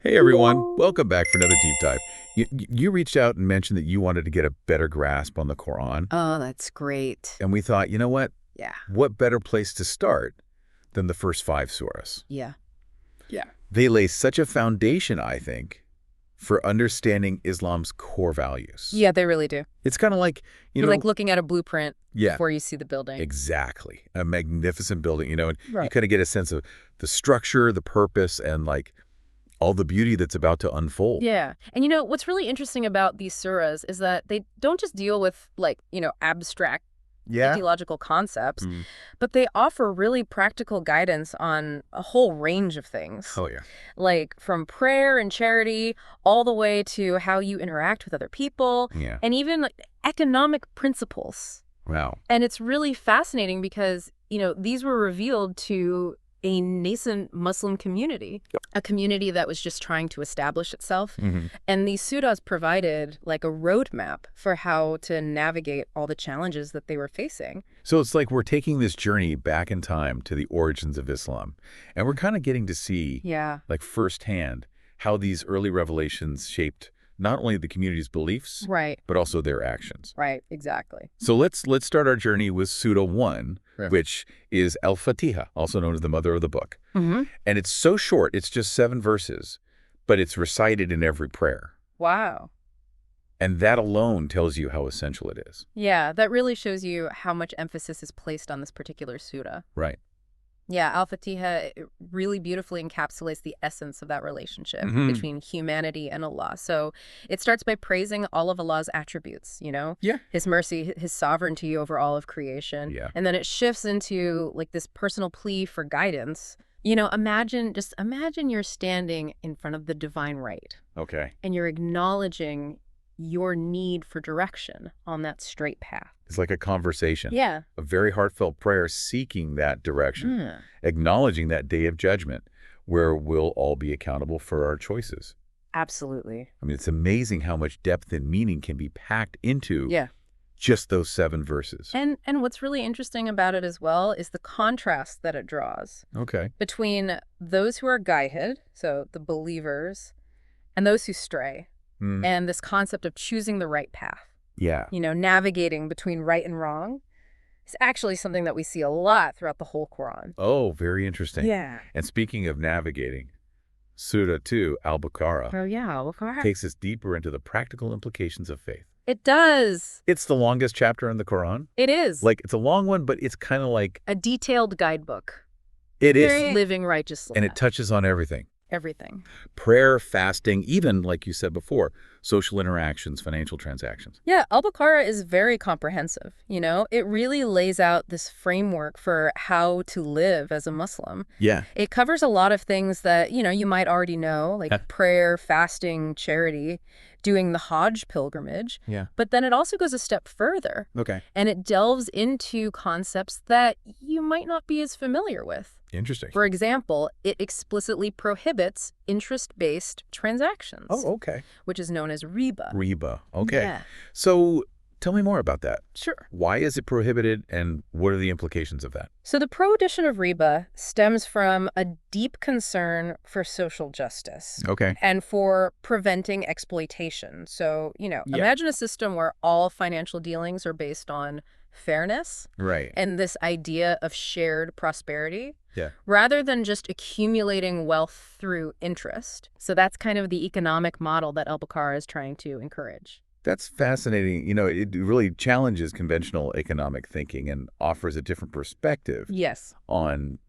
Hey everyone, welcome back for another deep dive. You reached out and mentioned that you wanted to get a better grasp on the Quran, Oh, that's great. and we thought, you know what? Yeah. What better place to start than the first 5 surahs? Yeah. Yeah. They lay such a foundation, I think, for understanding Islam's core values. Yeah, they really do. It's kind of like, You're like looking at a blueprint yeah, before you see the building. exactly. A magnificent building, and you Right. kind of get a sense of the structure, the purpose, and like all the beauty that's about to unfold. Yeah. And what's really interesting about these surahs is that they don't just deal with abstract Yeah. theological concepts, Mm. but they offer really practical guidance on a whole range of things. Oh, yeah. Like from prayer and charity all the way to how you interact with other people Yeah. and even economic principles. Wow. And it's really fascinating because, these were revealed to a nascent Muslim community, a community that was just trying to establish itself. Mm-hmm. And these surahs provided like a roadmap for how to navigate all the challenges that they were facing. So it's like we're taking this journey back in time to the origins of Islam, and we're kind of getting to see, Yeah. like firsthand, how these early revelations shaped not only the community's beliefs, Right. but also their actions. Right. Exactly. So let's start our journey with Surah 1, which is Al-Fatiha, also known as the mother of the book. Mm-hmm. And it's so short, it's just 7 verses, but it's recited in every prayer. Wow. And that alone tells you how essential it is. Yeah, that really shows you how much emphasis is placed on this particular surah. Right. Yeah, Al-Fatiha really beautifully encapsulates the essence of that relationship Mhm. between humanity and Allah. So it starts by praising all of Allah's attributes, Yeah. His mercy, His sovereignty over all of creation. Yeah. And then it shifts into this personal plea for guidance. Imagine you're standing in front of the divine right Okay. and you're acknowledging your need for direction on that straight path. It's like a conversation. Yeah. A very heartfelt prayer seeking that direction, acknowledging that day of judgment where we'll all be accountable for our choices. Absolutely. I mean, it's amazing how much depth and meaning can be packed into Yeah. just those 7 verses. And what's really interesting about it as well is the contrast that it draws Okay. between those who are guided, so the believers, and those who stray, Mm. and this concept of choosing the right path, Yeah. navigating between right and wrong. It's actually something that we see a lot throughout the whole Quran. Oh, very interesting. Yeah. And speaking of navigating, Surah 2, Al-Baqarah, Oh, yeah. takes us deeper into the practical implications of faith. It does. It's the longest chapter in the Quran. It is. Like, it's a long one, but it's kind of like, A detailed guidebook. it is. Living righteously. And it touches on everything. Everything. Prayer, fasting, even, like you said before, social interactions, financial transactions. Yeah, Al-Baqarah is very comprehensive, It really lays out this framework for how to live as a Muslim. Yeah. It covers a lot of things that, you might already know, like prayer, fasting, charity, doing the Hajj pilgrimage. Yeah. But then it also goes a step further, Okay. and it delves into concepts that you might not be as familiar with. Interesting. For example, it explicitly prohibits interest-based transactions, Oh, okay. which is known as riba. Riba. Okay. Yeah, So tell me more about that. sure. Why is it prohibited, and what are the implications of that? So the prohibition of riba stems from a deep concern for social justice Okay. and for preventing exploitation. So, imagine a system where all financial dealings are based on fairness Right. and this idea of shared prosperity. Yeah. Rather than just accumulating wealth through interest. So that's kind of the economic model that Al-Baqarah is trying to encourage. That's fascinating. It really challenges conventional economic thinking and offers a different perspective Yes. on,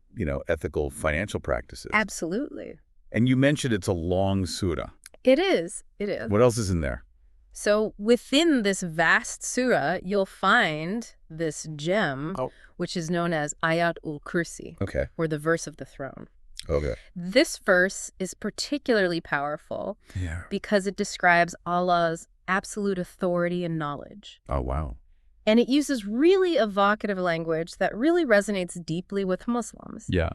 ethical financial practices. Absolutely. And you mentioned it's a long surah. It is. It is. What else is in there? So within this vast surah, you'll find this gem, which is known as Ayat ul-Kursi, Okay. or the verse of the throne. Okay. This verse is particularly powerful Yeah. because it describes Allah's absolute authority and knowledge. Oh, wow. And it uses really evocative language that really resonates deeply with Muslims. Yeah.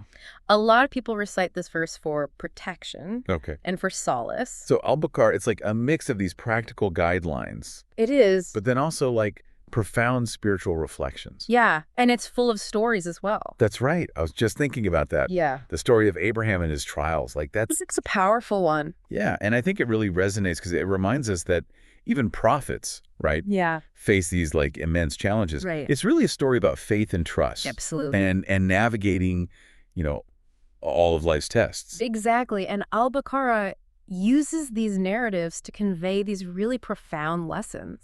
A lot of people recite this verse for protection Okay. and for solace. So Al-Baqarah, it's like a mix of these practical guidelines, It is. but then also like profound spiritual reflections. Yeah, and it's full of stories as well. That's right. I was just thinking about that. Yeah. The story of Abraham and his trials. Like that's, It's a powerful one. yeah. And I think it really resonates because it reminds us that even prophets, right, Yeah. face these like immense challenges. Right. It's really a story about faith and trust. Absolutely. And navigating, you know, all of life's tests. Exactly. And al-Baqarah uses these narratives to convey these really profound lessons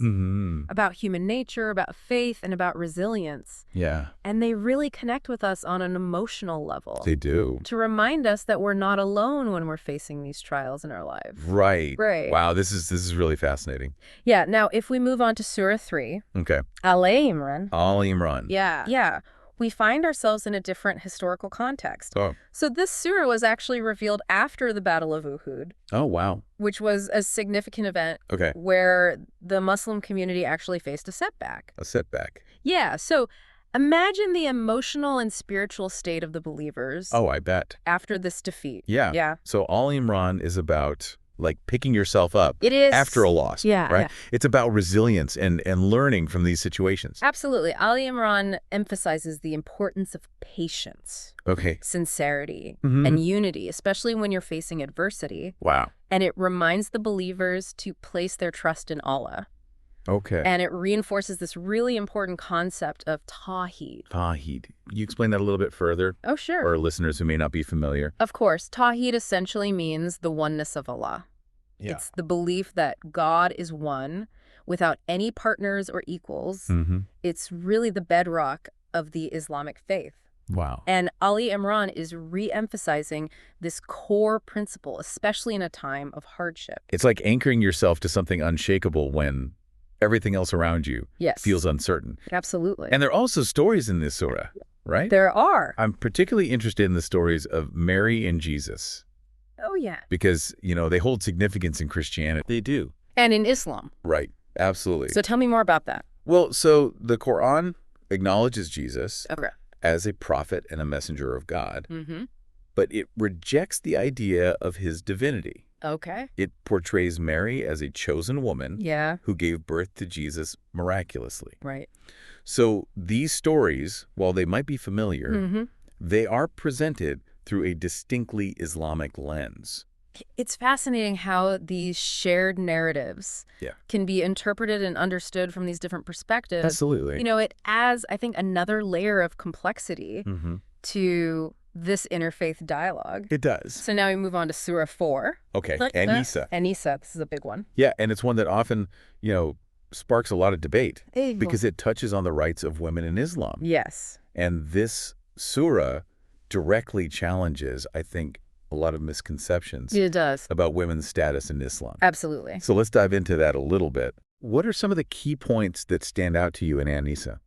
about human nature, about faith, and about resilience. Yeah. And they really connect with us on an emotional level. They do. To remind us that we're not alone when we're facing these trials in our lives. Right. Right. Wow, this is really fascinating. Yeah. Now, if we move on to Surah 3, Okay. Al-Imran. Al-Imran. Yeah. Yeah. We find ourselves in a different historical context. Oh. So this surah was actually revealed after the Battle of Uhud, Oh, wow. which was a significant event Okay. where the Muslim community actually faced a setback. A setback. Yeah, so imagine the emotional and spiritual state of the believers Oh, I bet. after this defeat. Yeah. Yeah. So Al-Imran is about like picking yourself up It is. after a loss. Yeah, Right? yeah. It's about resilience and learning from these situations. Absolutely. Ali Imran emphasizes the importance of patience, Okay. sincerity, Mhm. and unity, especially when you're facing adversity. Wow. And it reminds the believers to place their trust in Allah. Okay. And it reinforces this really important concept of Tawheed. Tawheed. You explain that a little bit further Oh, sure. for listeners who may not be familiar? Of course, Tawheed essentially means the oneness of Allah. Yeah. It's the belief that God is one without any partners or equals. Mm-hmm. It's really the bedrock of the Islamic faith. Wow. And Ali Imran is re-emphasizing this core principle, especially in a time of hardship. It's like anchoring yourself to something unshakable when everything else around you Yes. feels uncertain. Absolutely. And there are also stories in this surah, right? There are. I'm particularly interested in the stories of Mary and Jesus Oh, yeah. because, you know, they hold significance in Christianity. They do. And in Islam. Right. Absolutely. So tell me more about that. Well, so the Quran acknowledges Jesus Okay. as a prophet and a messenger of God, Mm-hmm. but it rejects the idea of his divinity. Okay. It portrays Mary as a chosen woman Yeah. who gave birth to Jesus miraculously. Right. So these stories, while they might be familiar, Mm-hmm. they are presented through a distinctly Islamic lens. It's fascinating how these shared narratives Yeah. can be interpreted and understood from these different perspectives. Absolutely. You know, it adds, I think, another layer of complexity Mm-hmm. to this interfaith dialogue. It does. So now we move on to Surah 4. Okay. Anisa. Anisa, this is a big one. Yeah, and it's one that often, you know, sparks a lot of debate because it touches on the rights of women in Islam. Yes. And this surah directly challenges, I think, a lot of misconceptions It does. about women's status in Islam. Absolutely. So let's dive into that a little bit. What are some of the key points that stand out to you in Anisa?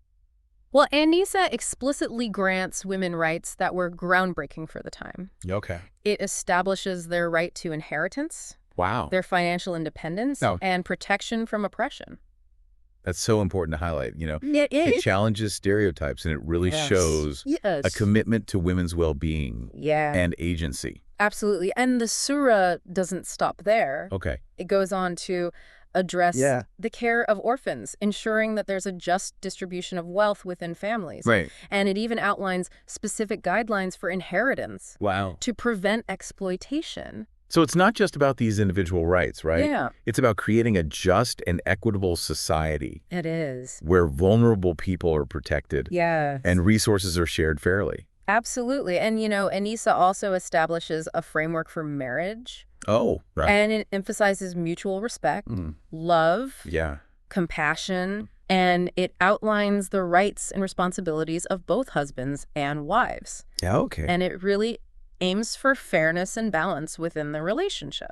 Well, Anisa explicitly grants women rights that were groundbreaking for the time. Okay. It establishes their right to inheritance, Wow. their financial independence, Oh. and protection from oppression. That's so important to highlight. You know, It it challenges stereotypes and it really shows Yes. a commitment to women's well-being Yeah. and agency. Absolutely. And the surah doesn't stop there. Okay. It goes on to address Yeah. the care of orphans, ensuring that there's a just distribution of wealth within families. Right. And it even outlines specific guidelines for inheritance Wow. to prevent exploitation. So it's not just about these individual rights, right? Yeah. It's about creating a just and equitable society It is. where vulnerable people are protected Yeah. and resources are shared fairly. Absolutely. And, you know, Anisa also establishes a framework for marriage, Oh, right. and it emphasizes mutual respect, Mm. love, Yeah. compassion, and it outlines the rights and responsibilities of both husbands and wives. Yeah, okay. And it really aims for fairness and balance within the relationship.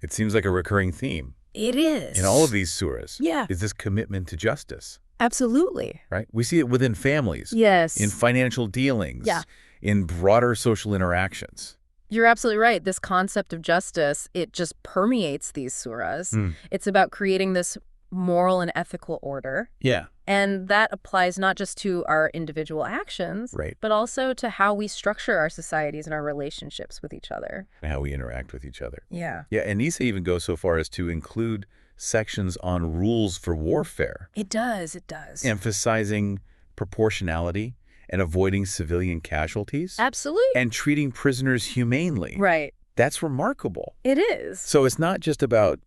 It seems like a recurring theme It is. in all of these surahs. Yeah. Is this commitment to justice, Absolutely. right? We see it within families, Yes. in financial dealings, Yeah. in broader social interactions. You're absolutely right. This concept of justice, it just permeates these surahs. Mm. It's about creating this moral and ethical order. Yeah. And that applies not just to our individual actions, Right. but also to how we structure our societies and our relationships with each other. And how we interact with each other. Yeah. Yeah, and Nisa even goes so far as to include sections on rules for warfare, It does. It does. emphasizing proportionality and avoiding civilian casualties Absolutely. and treating prisoners humanely. Right. That's remarkable. It is. So it's not just about,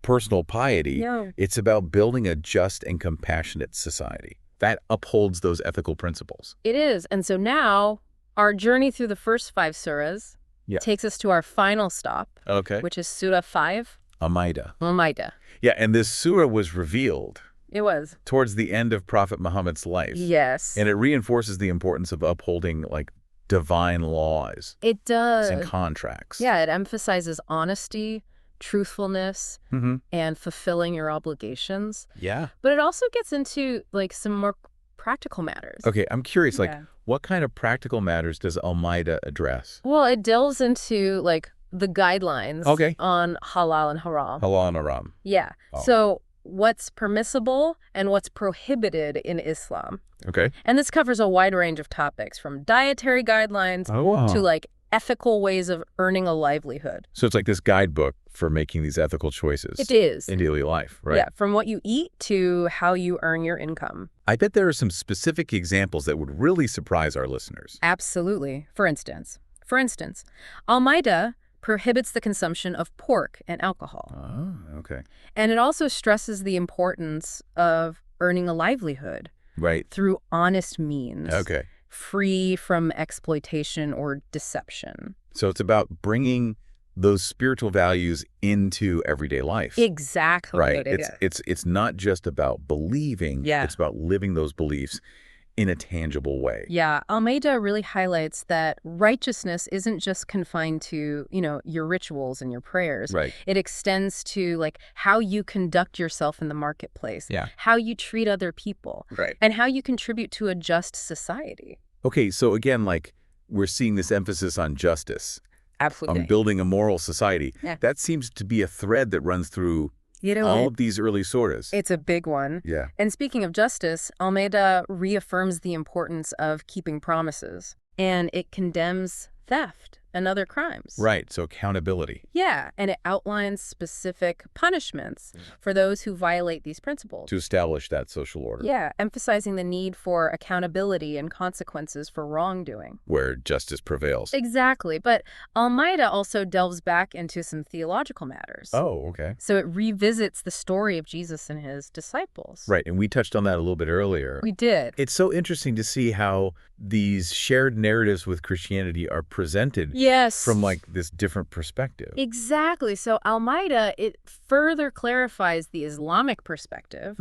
personal piety. No. It's about building a just and compassionate society that upholds those ethical principles. It is. And so now our journey through the first 5 surahs takes us to our final stop, which is Surah 5. Al-Ma'idah. Yeah, and this surah was revealed. It was. Towards the end of Prophet Muhammad's life. Yes. And it reinforces the importance of upholding, divine laws. It does. And contracts. Yeah, it emphasizes honesty, truthfulness, and fulfilling your obligations. Yeah. But it also gets into, some more practical matters. Okay, I'm curious, what kind of practical matters does Al-Ma'idah address? Well, it delves into, the guidelines on halal and haram. Halal and haram. Yeah. Oh. So what's permissible and what's prohibited in Islam. Okay. And this covers a wide range of topics, from dietary guidelines to ethical ways of earning a livelihood. So it's like this guidebook for making these ethical choices. It is. In daily life, right? Yeah, from what you eat to how you earn your income. I bet there are some specific examples that would really surprise our listeners. Absolutely. For instance, Al-Ma'idah prohibits the consumption of pork and alcohol. Oh, okay. And it also stresses the importance of earning a livelihood. Right. Through honest means. Okay. Free from exploitation or deception. So it's about bringing those spiritual values into everyday life. Exactly. Right. It's not just about believing. Yeah. It's about living those beliefs in a tangible way. Yeah. Al-Ma'idah really highlights that righteousness isn't just confined to, your rituals and your prayers. Right. It extends to how you conduct yourself in the marketplace. Yeah. How you treat other people. Right. And how you contribute to a just society. Okay. So again, we're seeing this emphasis on justice. Absolutely. On building a moral society. Yeah. That seems to be a thread that runs through all of these early surahs. It's a big one. Yeah. And speaking of justice, Al-Ma'idah reaffirms the importance of keeping promises. And it condemns theft and other crimes. Right. So accountability. Yeah. And it outlines specific punishments for those who violate these principles. To establish that social order. Yeah. Emphasizing the need for accountability and consequences for wrongdoing. Where justice prevails. Exactly. But Al-Ma'idah also delves back into some theological matters. Oh, okay. So it revisits the story of Jesus and his disciples. Right. And we touched on that a little bit earlier. We did. It's so interesting to see how these shared narratives with Christianity are presented. Yes. From this different perspective. Exactly. So Al-Ma'idah, it further clarifies the Islamic perspective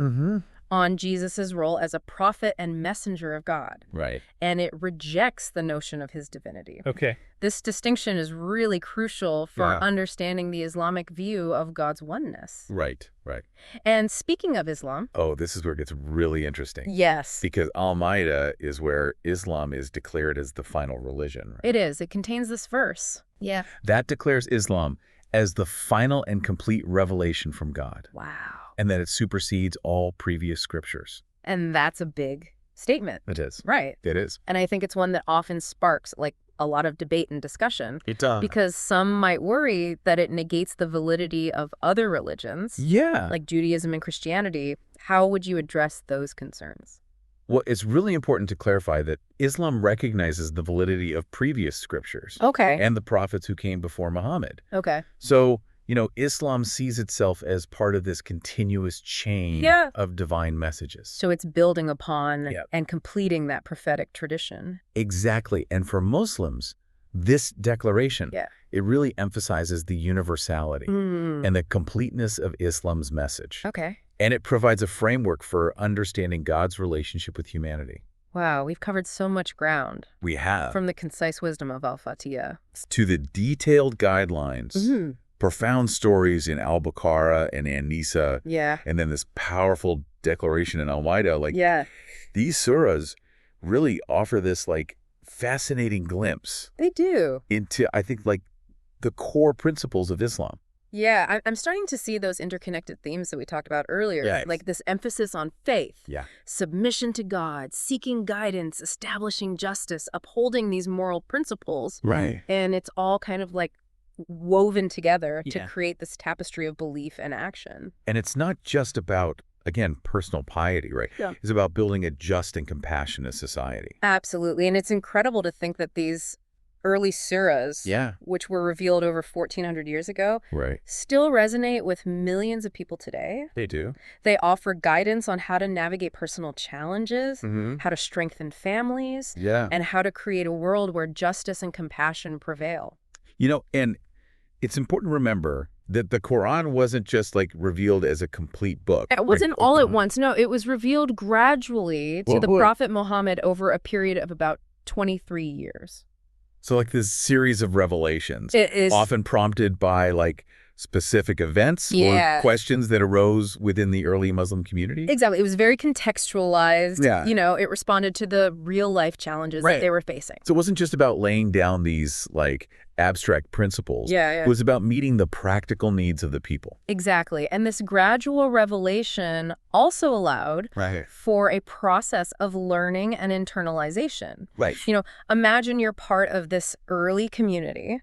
on Jesus's role as a prophet and messenger of God. Right. And it rejects the notion of his divinity. Okay. This distinction is really crucial for understanding the Islamic view of God's oneness. Right. Right. And speaking of Islam. Oh, this is where it gets really interesting. Yes. Because Al-Ma'idah is where Islam is declared as the final religion. Right? It is. It contains this verse. Yeah. That declares Islam as the final and complete revelation from God. Wow. And that it supersedes all previous scriptures. And that's a big statement. It is. Right. It is. And I think it's one that often sparks a lot of debate and discussion. It does. Because some might worry that it negates the validity of other religions. Yeah. Like Judaism and Christianity. How would you address those concerns? Well, it's really important to clarify that Islam recognizes the validity of previous scriptures. Okay. And the prophets who came before Muhammad. Okay. So, Islam sees itself as part of this continuous chain of divine messages. So it's building upon and completing that prophetic tradition. Exactly. And for Muslims, this declaration, it really emphasizes the universality and the completeness of Islam's message. Okay. And it provides a framework for understanding God's relationship with humanity. Wow, we've covered so much ground. We have. From the concise wisdom of Al-Fatiha. To the detailed guidelines. Profound stories in Al-Baqarah and An-Nisa. Yeah. And then this powerful declaration in Al-Ma'idah. These surahs really offer this fascinating glimpse. They do. Into, I think, the core principles of Islam. Yeah, I'm starting to see those interconnected themes that we talked about earlier. Yeah. Like this emphasis on faith. Yeah. Submission to God, seeking guidance, establishing justice, upholding these moral principles. Right. And it's all kind of woven together to create this tapestry of belief and action. And it's not just about, again, personal piety, right? Yeah. It's about building a just and compassionate society. Absolutely. And it's incredible to think that these early surahs, which were revealed over 1,400 years ago, still resonate with millions of people today. They do. They offer guidance on how to navigate personal challenges, how to strengthen families, and how to create a world where justice and compassion prevail. You know, and it's important to remember that the Quran wasn't just like revealed as a complete book. It wasn't all at once. No, it was revealed gradually to the Prophet Muhammad over a period of about 23 years. So like this series of revelations, it is often prompted by like specific events or questions that arose within the early Muslim community? Exactly. It was very contextualized. Yeah. You know, it responded to the real life challenges that they were facing. So it wasn't just about laying down these like abstract principles. It was about meeting the practical needs of the people. Exactly. And this gradual revelation also allowed for a process of learning and internalization. You know, imagine you're part of this early community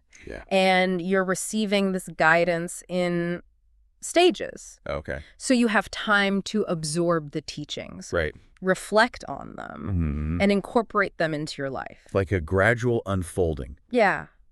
and you're receiving this guidance in stages. So you have time to absorb the teachings. Reflect on them and incorporate them into your life. Like a gradual unfolding.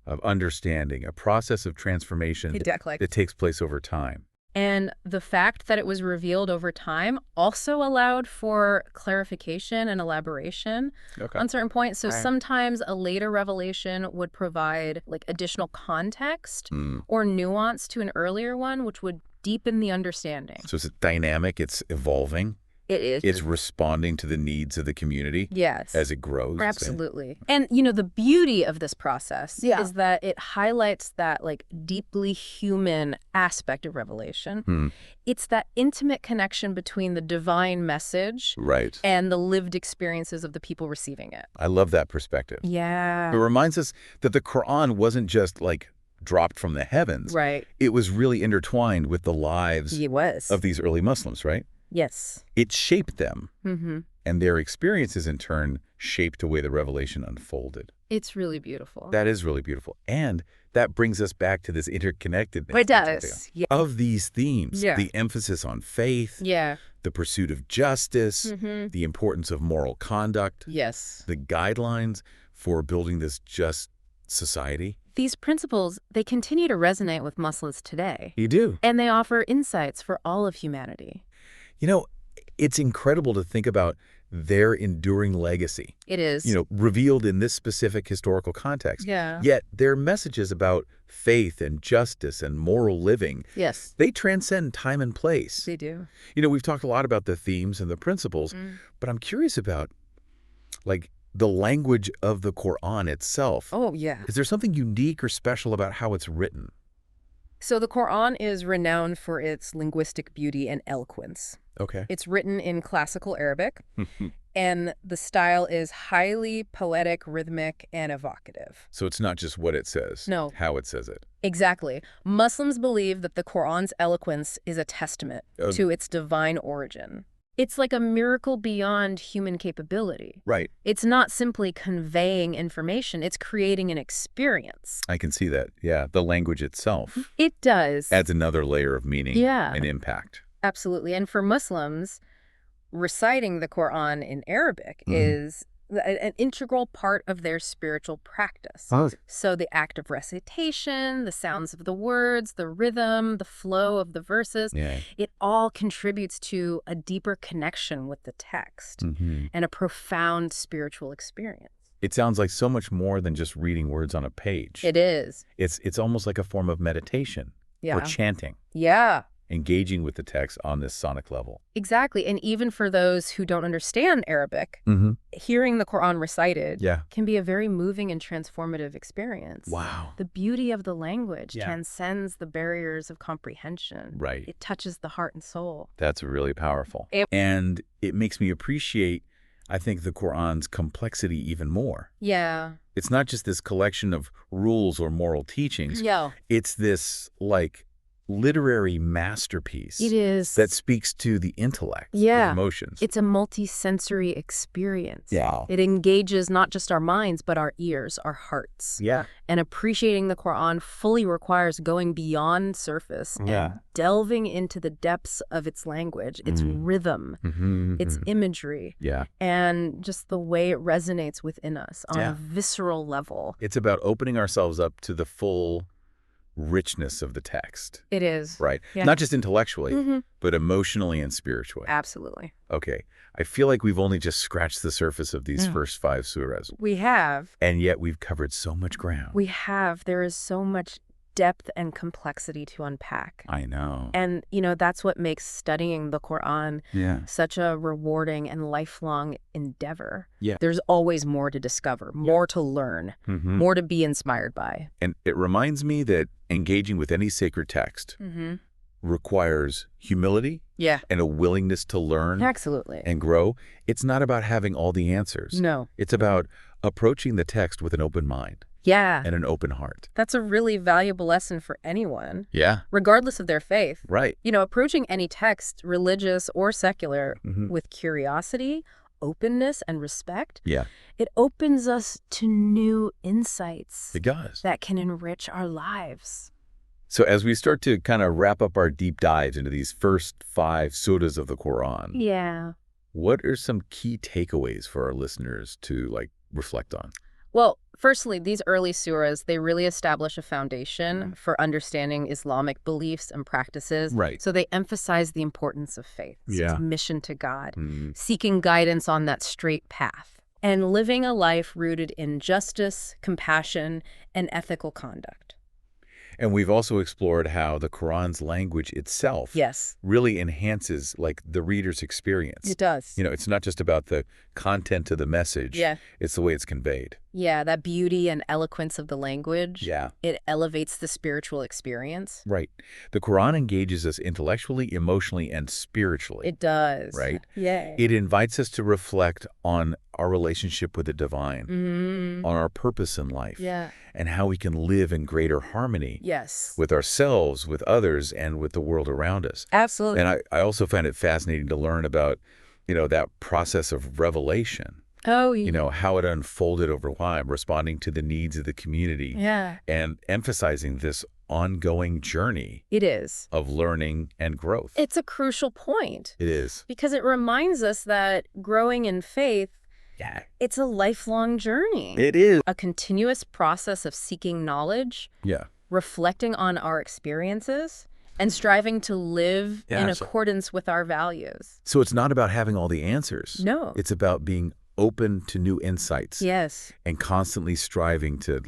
Of understanding, a process of transformation that takes place over time. And the fact that it was revealed over time also allowed for clarification and elaboration on certain points. So sometimes a later revelation would provide like additional context or nuance to an earlier one, which would deepen the understanding. So it's dynamic, it's evolving. It is. It's responding to the needs of the community as it grows. Absolutely. And, you know, the beauty of this process is that it highlights that, like, deeply human aspect of revelation. It's that intimate connection between the divine message and the lived experiences of the people receiving it. I love that perspective. It reminds us that the Quran wasn't just, like, dropped from the heavens. It was really intertwined with the lives of these early Muslims, right? Yes. It shaped them, and their experiences, in turn, shaped the way the revelation unfolded. It's really beautiful. That is really beautiful. And that brings us back to this interconnectedness. It does. Of these themes, the emphasis on faith, the pursuit of justice, the importance of moral conduct, the guidelines for building this just society. These principles, they continue to resonate with Muslims today. You do. And they offer insights for all of humanity. You know, it's incredible to think about their enduring legacy. It is. You know, revealed in this specific historical context. Yeah. Yet their messages about faith and justice and moral living, they transcend time and place. They do. You know, we've talked a lot about the themes and the principles, but I'm curious about, like, the language of the Quran itself. Oh, yeah. Is there something unique or special about how it's written? So the Quran is renowned for its linguistic beauty and eloquence. It's written in classical Arabic, and the style is highly poetic, rhythmic, and evocative. So it's not just what it says, how it says it. Exactly. Muslims believe that the Quran's eloquence is a testament to its divine origin. It's like a miracle beyond human capability. It's not simply conveying information, it's creating an experience. I can see that. Yeah, the language itself. It does. Adds another layer of meaning and impact. Absolutely. And for Muslims, reciting the Quran in Arabic is an integral part of their spiritual practice. So the act of recitation, the sounds of the words, the rhythm, the flow of the verses, it all contributes to a deeper connection with the text and a profound spiritual experience. It sounds like so much more than just reading words on a page. It is. It's almost like a form of meditation or chanting. Engaging with the text on this sonic level. Exactly. And even for those who don't understand Arabic, hearing the Quran recited can be a very moving and transformative experience. Wow. The beauty of the language transcends the barriers of comprehension. It touches the heart and soul. That's really powerful. And it makes me appreciate, I think, the Quran's complexity even more. It's not just this collection of rules or moral teachings. It's this, like, literary masterpiece. It is. That speaks to the intellect, the emotions. It's a multi-sensory experience. Yeah. It engages not just our minds, but our ears, our hearts. Yeah. And appreciating the Quran fully requires going beyond surface and delving into the depths of its language, its rhythm, its imagery, and just the way it resonates within us on a visceral level. It's about opening ourselves up to the full richness of the text. It is. Right. Yeah. Not just intellectually, but emotionally and spiritually. Absolutely. Okay. I feel like we've only just scratched the surface of these first 5 surahs. We have. And yet we've covered so much ground. We have. There is so much depth and complexity to unpack. I know. And, that's what makes studying the Quran such a rewarding and lifelong endeavor. Yeah. There's always more to discover, more to learn, more to be inspired by. And it reminds me that engaging with any sacred text requires humility and a willingness to learn and grow. It's not about having all the answers. No. It's about approaching the text with an open mind. Yeah. And an open heart. That's a really valuable lesson for anyone. Yeah. Regardless of their faith. Right. Approaching any text, religious or secular, with curiosity, openness, and respect. Yeah. It opens us to new insights. It does. That can enrich our lives. So as we start to kind of wrap up our deep dives into these first 5 surahs of the Quran, what are some key takeaways for our listeners to reflect on? Well, firstly, these early surahs, they really establish a foundation for understanding Islamic beliefs and practices. Right. So they emphasize the importance of faith, submission to God, seeking guidance on that straight path, and living a life rooted in justice, compassion, and ethical conduct. And we've also explored how the Quran's language itself really enhances the reader's experience. It does. It's not just about the content of the message. It's the way it's conveyed. Yeah, that beauty and eloquence of the language. Yeah. It elevates the spiritual experience. Right. The Quran engages us intellectually, emotionally, and spiritually. It does. Right? Yeah. It invites us to reflect on our relationship with the divine, on our purpose in life, and how we can live in greater harmony with ourselves, with others, and with the world around us. Absolutely. And I also find it fascinating to learn about, that process of revelation. Oh, yeah. How it unfolded over time, responding to the needs of the community. Yeah. And emphasizing this ongoing journey. It is. Of learning and growth. It's a crucial point. It is. Because it reminds us that growing in faith, it's a lifelong journey. It is. A continuous process of seeking knowledge. Yeah. Reflecting on our experiences. And striving to live in accordance with our values. So it's not about having all the answers. No. It's about being open to new insights. Yes. And constantly striving to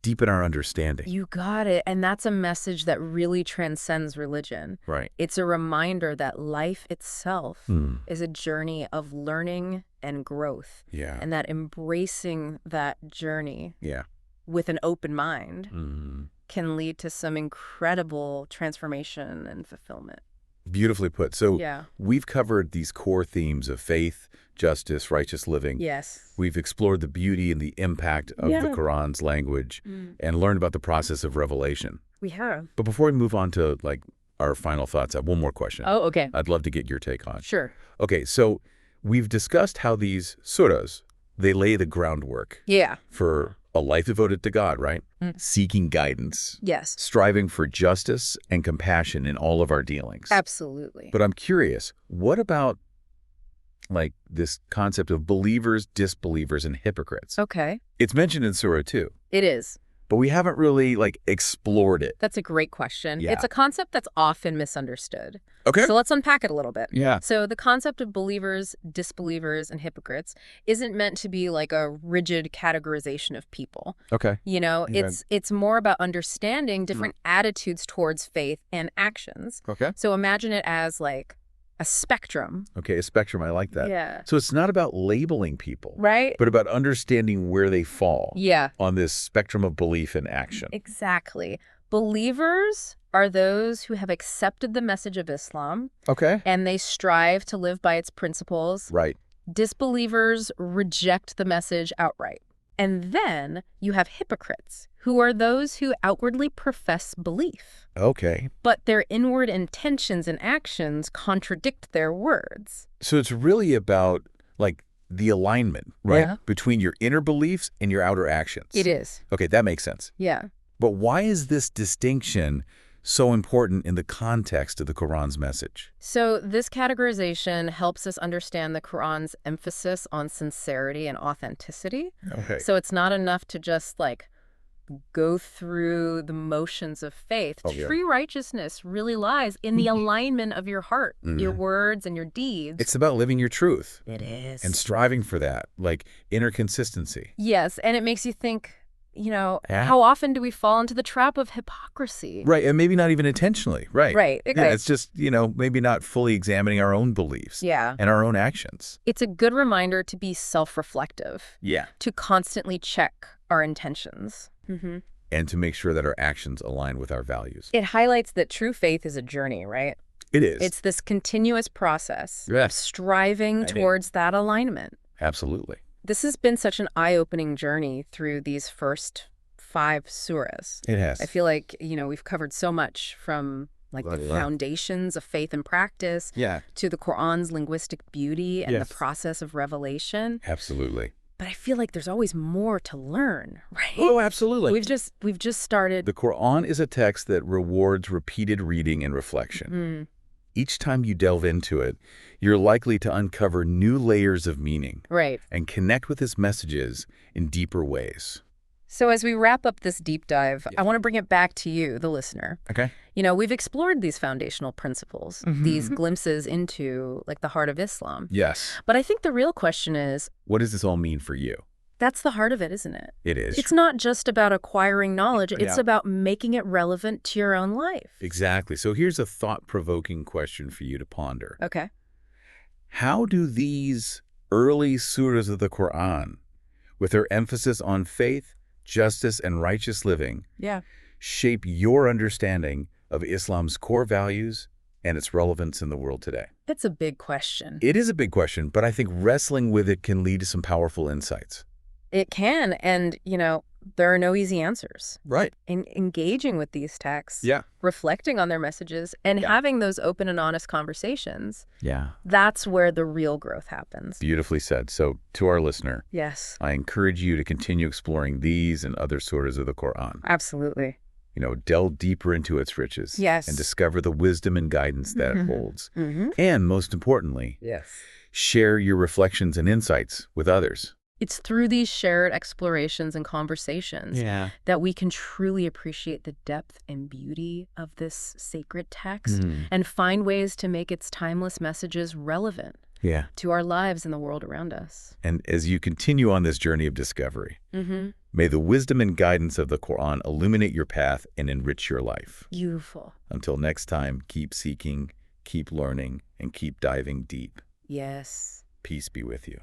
deepen our understanding. You got it. And that's a message that really transcends religion. Right. It's a reminder that life itself is a journey of learning and growth. Yeah. And that embracing that journey with an open mind can lead to some incredible transformation and fulfillment. Beautifully put. So we've covered these core themes of faith, justice, righteous living. Yes. We've explored the beauty and the impact of the Quran's language and learned about the process of revelation. We have. But before we move on to our final thoughts, I have one more question. Oh, okay. I'd love to get your take on. Sure. Okay, so we've discussed how these surahs, they lay the groundwork for a life devoted to God, right? Seeking guidance. Yes. Striving for justice and compassion in all of our dealings. Absolutely. But I'm curious, what about this concept of believers, disbelievers, and hypocrites? Okay. It's mentioned in Surah 2. It is. But we haven't really explored it. That's a great question. Yeah. It's a concept that's often misunderstood. Okay. So let's unpack it a little bit. Yeah. So the concept of believers, disbelievers, and hypocrites isn't meant to be a rigid categorization of people. Okay. It's more about understanding different attitudes towards faith and actions. Okay. So imagine it as a spectrum. Okay, a spectrum. I like that. Yeah. So it's not about labeling people. Right. But about understanding where they fall. Yeah. On this spectrum of belief and action. Exactly. Believers are those who have accepted the message of Islam. Okay. And they strive to live by its principles. Right. Disbelievers reject the message outright. And then you have hypocrites, who are those who outwardly profess belief. Okay. But their inward intentions and actions contradict their words. So it's really about, like, the alignment, right? Yeah. Between your inner beliefs and your outer actions. It is. Okay, that makes sense. Yeah. But why is this distinction so important in the context of the Quran's message? So this categorization helps us understand the Quran's emphasis on sincerity and authenticity. Okay. So it's not enough to just, like, go through the motions of faith. Oh, yeah. True righteousness really lies in the alignment of your heart, your words and your deeds. It's about living your truth. It is. And striving for that, like inner consistency. Yes, and it makes you think, how often do we fall into the trap of hypocrisy? Right, and maybe not even intentionally, right? Right. Yeah, it's just, maybe not fully examining our own beliefs and our own actions. It's a good reminder to be self-reflective. Yeah. To constantly check our intentions. And to make sure that our actions align with our values. It highlights that true faith is a journey, right? It is. It's this continuous process of striving towards that alignment. Absolutely. This has been such an eye-opening journey through these first 5 surahs. It has. I feel like, we've covered so much from the foundations of faith and practice to the Quran's linguistic beauty and the process of revelation. Absolutely. But I feel like there's always more to learn, right? Oh, absolutely. We've just started. The Quran is a text that rewards repeated reading and reflection. Each time you delve into it, you're likely to uncover new layers of meaning. Right. And connect with its messages in deeper ways. So as we wrap up this deep dive, I want to bring it back to you, the listener. Okay. We've explored these foundational principles, these glimpses into, the heart of Islam. Yes. But I think the real question is, what does this all mean for you? That's the heart of it, isn't it? It is. It's not just about acquiring knowledge. It's about making it relevant to your own life. Exactly. So here's a thought-provoking question for you to ponder. Okay. How do these early surahs of the Quran, with their emphasis on faith, justice, and righteous living, shape your understanding of Islam's core values and its relevance in the world today? It's a big question. It is a big question, but I think wrestling with it can lead to some powerful insights. It can, and, there are no easy answers. Right. In engaging with these texts, Yeah. reflecting on their messages, and having those open and honest conversations, Yeah. that's where the real growth happens. Beautifully said. So to our listener, yes, I encourage you to continue exploring these and other surahs of the Quran. Absolutely. Delve deeper into its riches. Yes. And discover the wisdom and guidance that it holds. And most importantly, share your reflections and insights with others. It's through these shared explorations and conversations that we can truly appreciate the depth and beauty of this sacred text and find ways to make its timeless messages relevant to our lives and the world around us. And as you continue on this journey of discovery, may the wisdom and guidance of the Quran illuminate your path and enrich your life. Beautiful. Until next time, keep seeking, keep learning, and keep diving deep. Yes. Peace be with you.